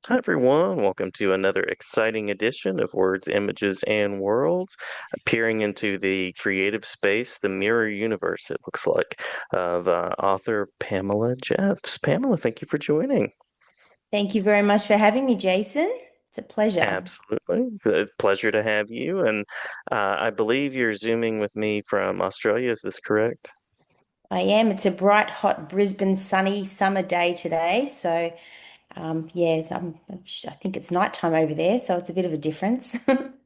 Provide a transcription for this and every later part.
Hi, everyone. Welcome to another exciting edition of Words, Images, and Worlds, peering into the creative space, the mirror universe, it looks like, of author Pamela Jeffs. Pamela, thank you for joining. Thank you very much for having me, Jason. It's a pleasure. Absolutely. Pleasure to have you. And I believe you're Zooming with me from Australia. Is this correct? I am. It's a bright, hot Brisbane sunny summer day today. So, yeah, I think it's nighttime over there, so it's a bit of a difference.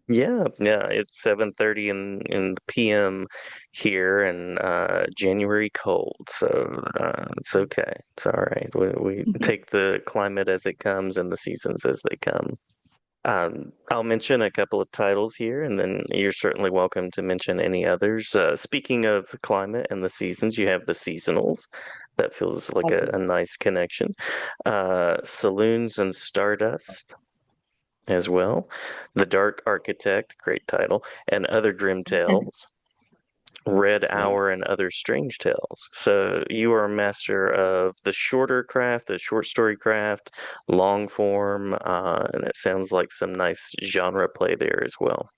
Yeah, yeah, it's 7:30 in the PM here and January cold, so it's okay. It's all right. We take the climate as it comes and the seasons as they come. I'll mention a couple of titles here, and then you're certainly welcome to mention any others. Speaking of the climate and the seasons, you have the seasonals. That feels like a nice connection. Saloons and Stardust as well. The Dark Architect, great title, and Other Grim Tales, Red Yeah. Hour, and Other Strange Tales. So you are a master of the shorter craft, the short story craft, long form, and it sounds like some nice genre play there as well.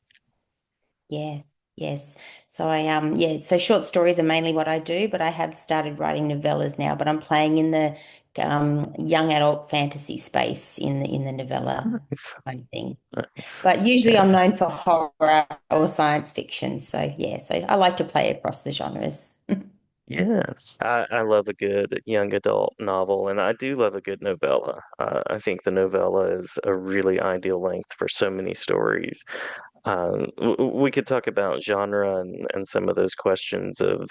Yes, yes. So yeah, so short stories are mainly what I do, but I have started writing novellas now, but I'm playing in the young adult fantasy space in the novella Nice, kind of thing. nice. But usually Yeah. I'm known for horror or science fiction. So yeah, so I like to play across the genres. Yeah, I love a good young adult novel, and I do love a good novella. I think the novella is a really ideal length for so many stories. We could talk about genre and some of those questions of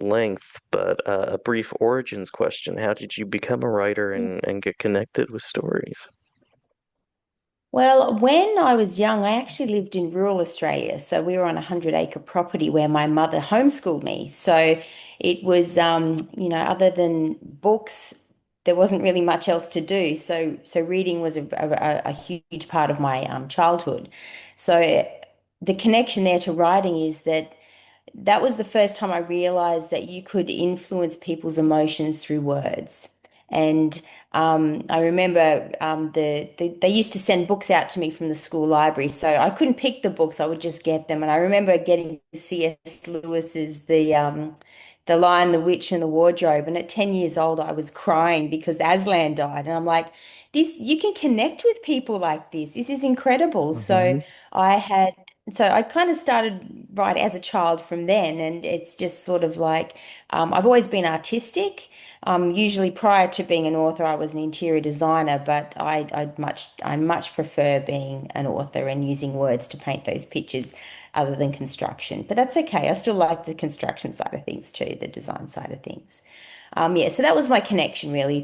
length, but a brief origins question. How did you become a writer and get connected with stories? Well, when I was young, I actually lived in rural Australia. So we were on a 100-acre property where my mother homeschooled me. So it was, other than books, there wasn't really much else to do. So reading was a huge part of my childhood. So the connection there to writing is that was the first time I realized that you could influence people's emotions through words. And I remember they used to send books out to me from the school library, so I couldn't pick the books; I would just get them. And I remember getting C.S. Lewis's the Lion, the Witch, and the Wardrobe. And at 10 years old, I was crying because Aslan died, and I'm like, "This you can connect with people like this. This is incredible." So Hmm. I had so I kind of started writing as a child from then, and it's just sort of like I've always been artistic. Usually prior to being an author, I was an interior designer, but I much prefer being an author and using words to paint those pictures other than construction. But that's okay. I still like the construction side of things too, the design side of things. Yeah, so that was my connection really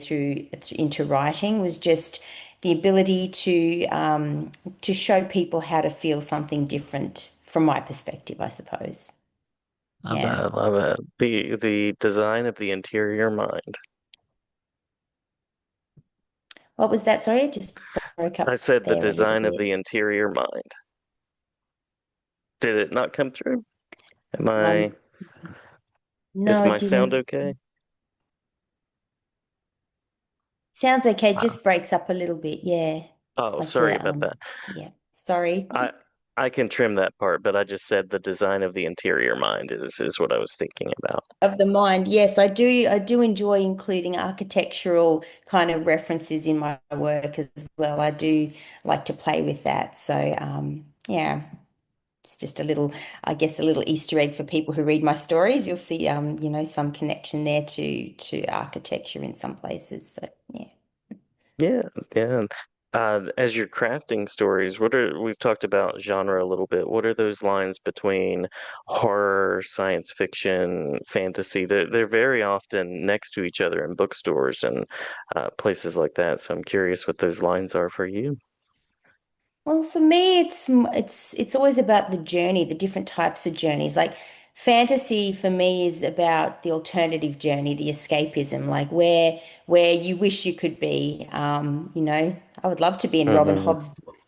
into writing was just the ability to show people how to feel something different from my perspective, I suppose. Love Yeah. it, love it. The design of the interior mind. What was that? Sorry, it just broke I up said the there a little design of bit. the interior mind. Did it not come through? Am I, Um, is no, it my sound didn't. okay? Sounds okay, it Uh, just breaks up a little bit. Yeah. It's oh, like sorry about that. yeah. Sorry. I I can trim that part, but I just said the design of the interior mind is what I was thinking about. Of the mind. Yes, I do enjoy including architectural kind of references in my work as well. I do like to play with that. So, yeah. It's just a little, I guess, a little Easter egg for people who read my stories. You'll see, some connection there to architecture in some places. So yeah. Yeah, yeah. As you're crafting stories, we've talked about genre a little bit. What are those lines between horror, science fiction, fantasy? They're very often next to each other in bookstores and places like that. So I'm curious what those lines are for you. Well, for me, it's always about the journey, the different types of journeys. Like fantasy for me is about the alternative journey, the escapism, like where you wish you could be. I would love to be in Robin Hmm. Hobb's books,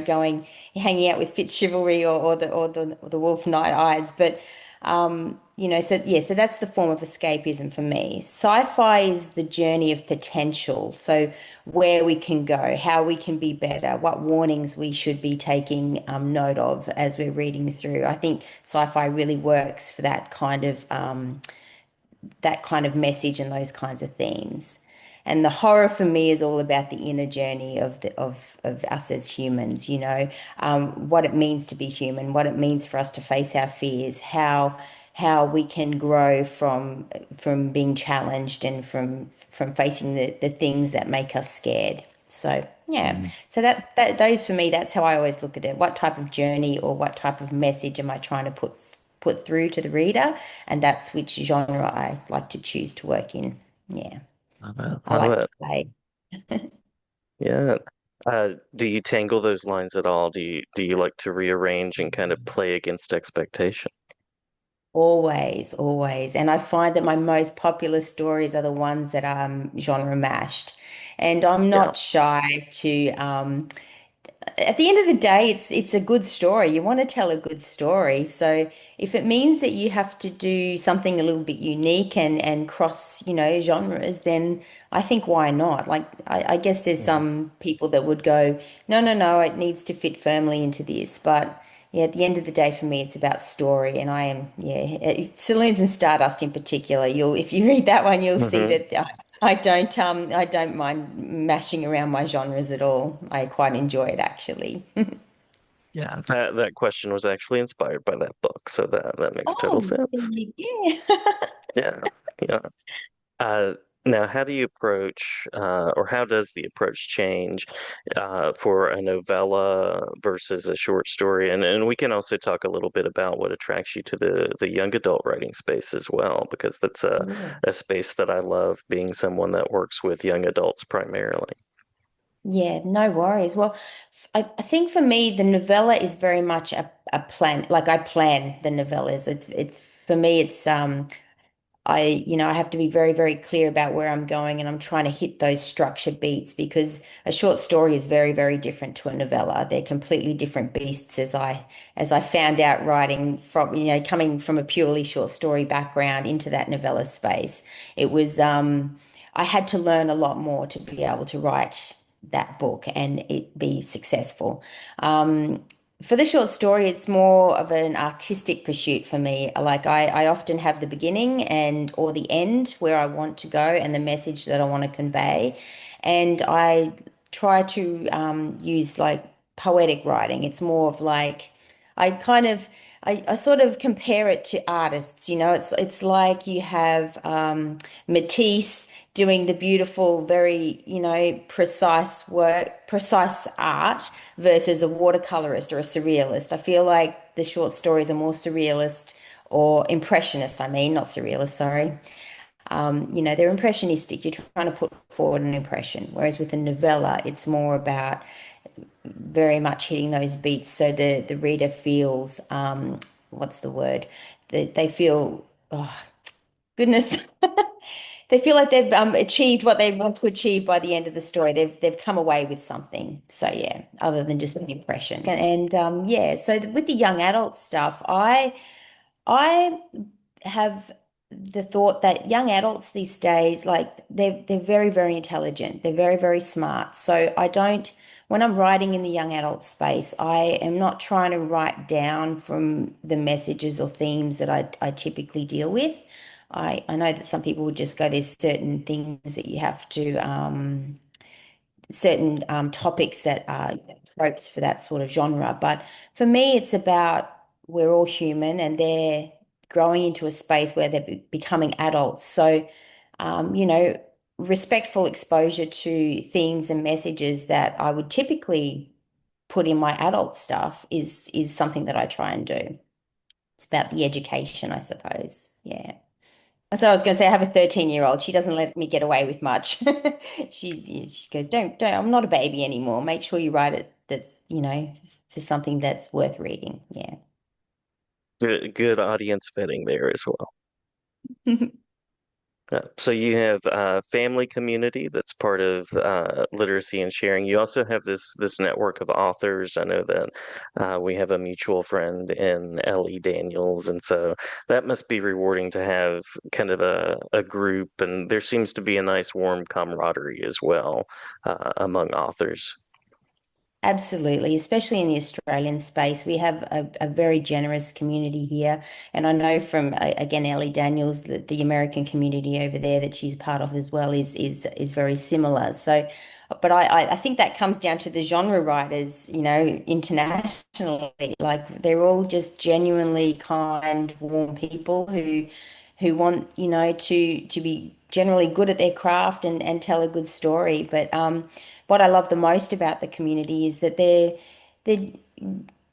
going hanging out with Fitzchivalry or the Wolf Night Eyes. But so yeah, so that's the form of escapism for me. Sci-fi is the journey of potential. So where we can go, how we can be better, what warnings we should be taking note of as we're reading through. I think sci-fi really works for that kind of message and those kinds of themes. And the horror for me is all about the inner journey of us as humans, what it means to be human, what it means for us to face our fears, how we can grow from being challenged and from facing the things that make us scared. So yeah, Mhm. so that those for me, that's how I always look at it. What type of journey or what type of message am I trying to put through to the reader? And that's which genre I like to choose to work in. Yeah, I bet. I I like to bet. play. Yeah. Do you tangle those lines at all? Do you like to rearrange and kind of play against expectation? Always, always. And I find that my most popular stories are the ones that are genre mashed. And I'm Yeah. not shy to at the end of the day, it's a good story. You want to tell a good story. So if it means that you have to do something a little bit unique and cross, genres, then I think why not? Like I guess there's Mhm. some people that would go, no, no, no, it needs to fit firmly into this. But yeah, at the end of the day, for me, it's about story, and I am, yeah, Saloons and Stardust in particular. You'll, if you read that one, you'll see Hmm. that I don't mind mashing around my genres at all. I quite enjoy it actually. Yeah. That question was actually inspired by that book, so that makes total Oh, there sense. you go. Yeah. Yeah. Uh, Now, how do you approach, or how does the approach change for a novella versus a short story? And we can also talk a little bit about what attracts you to the young adult writing space as well, because that's a space that I love, being someone that works with young adults primarily. Yeah, no worries. Well, I think for me, the novella is very much a plan. Like I plan the novellas. It's for me, it's I have to be very, very clear about where I'm going and I'm trying to hit those structure beats because a short story is very, very different to a novella. They're completely different beasts as I found out writing from, coming from a purely short story background into that novella space. It was I had to learn a lot more to be able to write that book and it be successful. For the short story, it's more of an artistic pursuit for me. Like I often have the beginning and or the end where I want to go and the message that I want to convey. And I try to use like poetic writing. It's more of like I kind of I sort of compare it to artists, it's like you have Matisse doing the beautiful, very, precise work, precise art versus a watercolorist or a surrealist. I feel like the short stories are more surrealist or impressionist, I mean, not surrealist, sorry. They're impressionistic. You're trying to put forward an impression. Whereas with a novella, it's more about very much hitting those beats so the reader feels what's the word? They feel oh goodness. They feel like they've achieved what they want to achieve by the end of the story. They've come away with something. So yeah, other than just an impression. And yeah, so with the young adult stuff, I have the thought that young adults these days, like they're very, very intelligent. They're very, very smart. So I don't, when I'm writing in the young adult space, I am not trying to write down from the messages or themes that I typically deal with. I know that some people would just go, there's certain things that you have to certain topics that are tropes for that sort of genre. But for me, it's about we're all human and they're growing into a space where they're becoming adults. So, respectful exposure to themes and messages that I would typically put in my adult stuff is something that I try and do. It's about the education, I suppose. Yeah. So I was going to say I have a 13-year-old. She doesn't let me get away with much. She goes, don't, I'm not a baby anymore. Make sure you write it that's, for something that's worth reading. Yeah. Good audience fitting there as well. So you have family community that's part of literacy and sharing. You also have this network of authors. I know that we have a mutual friend in Ellie Daniels, and so that must be rewarding to have kind of a group. And there seems to be a nice warm camaraderie as well among authors. Absolutely, especially in the Australian space. We have a very generous community here. And I know from, again, Ellie Daniels, that the American community over there that she's part of as well is very similar. So, but I think that comes down to the genre writers, internationally. Like they're all just genuinely kind, warm people who want, to be generally good at their craft and tell a good story. But what I love the most about the community is that they're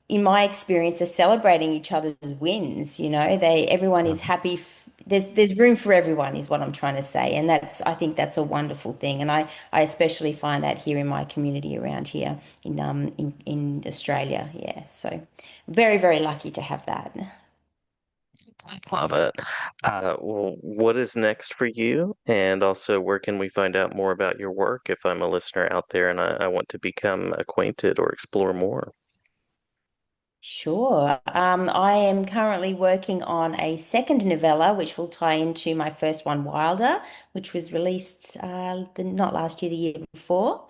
in my experience are celebrating each other's wins. Everyone is happy. There's room for everyone is what I'm trying to say, and I think that's a wonderful thing, and I especially find that here in my community around here in Australia. Yeah, so very, very lucky to have that. Love it. Well, what is next for you? And also, where can we find out more about your work if I'm a listener out there and I want to become acquainted or explore more? Sure. I am currently working on a second novella, which will tie into my first one, Wilder, which was released not last year, the year before.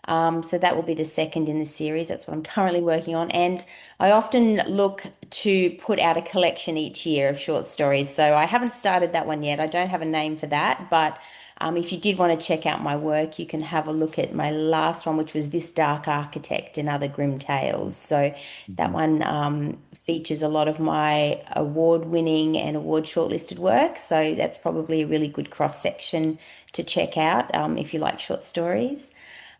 So that will be the second in the series. That's what I'm currently working on. And I often look to put out a collection each year of short stories. So I haven't started that one yet. I don't have a name for that, but if you did want to check out my work, you can have a look at my last one, which was This Dark Architect and Other Grim Tales. So that Mhm. one features a lot of my award-winning and award shortlisted work. So that's probably a really good cross-section to check out if you like short stories.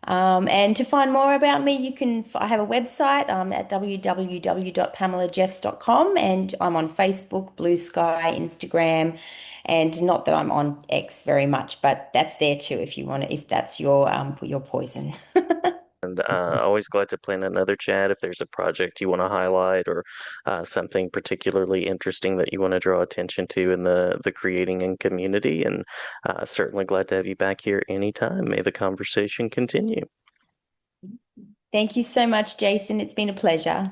And to find more about me, I have a website at www.pamelajeffs.com, and I'm on Facebook, Blue Sky, Instagram, and not that I'm on X very much, but that's there too if that's your poison. And always glad to plan another chat if there's a project you want to highlight or something particularly interesting that you want to draw attention to in the creating and community. And certainly glad to have you back here anytime. May the conversation continue. Thank you so much, Jason. It's been a pleasure.